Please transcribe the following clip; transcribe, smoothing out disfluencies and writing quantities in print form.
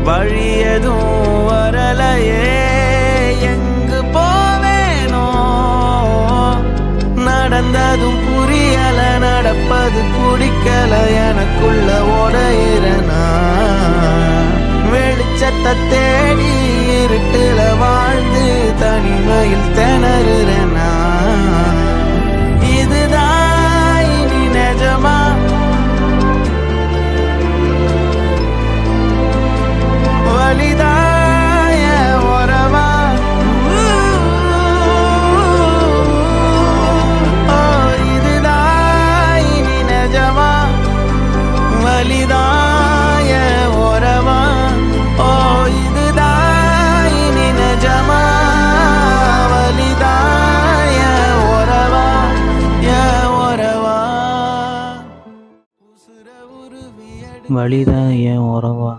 வழி எதுவும் வரலையே, எங்கு போவேனோ? நடந்ததும் புரியல, நடப்பது பிடிக்கல, எனக்குள்ள உடையிறனா. வெளிச்சத்தை தேடி இருட்டுல வாழ்ந்து தனிமையில் திணறுறனா. இதுதான் இனி நிஜமா? வலிதாய உறவா? இதுதான் இனி நிஜமா? வலிதாய உறவா? இதுதான் இனி நிஜமா? வலிதாய உறவா? உறவா? வலிதான் என் உறவா?